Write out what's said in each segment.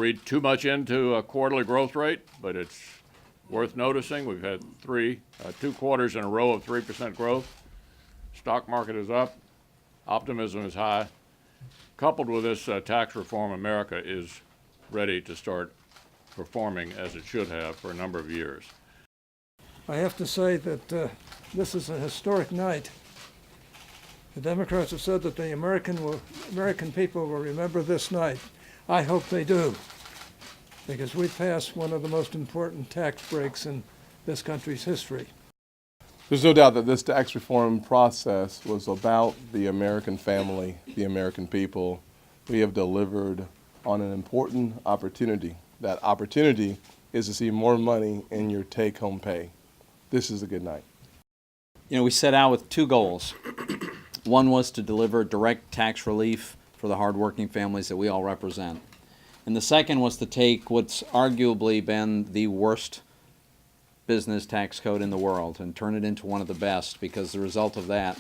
read too much into a quarterly growth rate, but it's worth noticing. We've had 2 quarters in a row of 3% growth. Stock market is up. Optimism is high. Coupled with this tax reform, America is ready to start performing as it should have for a number of years. I have to say that this is a historic night. The Democrats have said that the American people will remember this night. I hope they do, because we passed one of the most important tax breaks in this country's history. There's no doubt that this tax reform process was about the American family, the American people. We have delivered on an important opportunity. That opportunity is to see more money in your take-home pay. This is a good night. You know, we set out with 2 goals. One was to deliver direct tax relief for the hardworking families that we all represent. And the second was to take what's arguably been the worst business tax code in the world and turn it into one of the best, because the result of that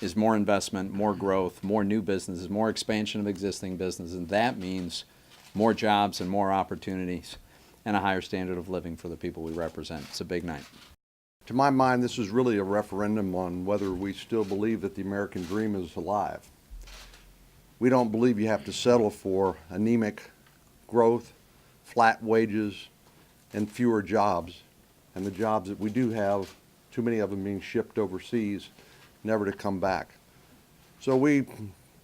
is more investment, more growth, more new businesses, more expansion of existing businesses, and that means more jobs and more opportunities and a higher standard of living for the people we represent. It's a big night. To my mind, this is really a referendum on whether we still believe that the American dream is alive. We don't believe you have to settle for anemic growth, flat wages, and fewer jobs. And the jobs that we do have, too many of them being shipped overseas, never to come back. So we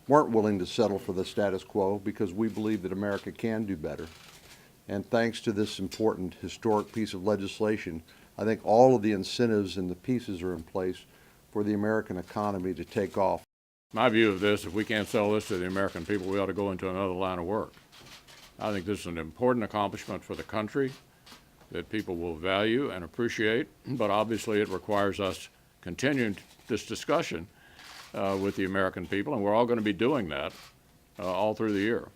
weren't willing to settle for the status quo because we believe that America can do better. And thanks to this important historic piece of legislation, I think all of the incentives and the pieces are in place for the American economy to take off. My view of this, if we can't sell this to the American people, we ought to go into another line of work. I think this is an important accomplishment for the country that people will value and appreciate, but obviously it requires us continuing this discussion with the American people, and we're all going to be doing that all through the year.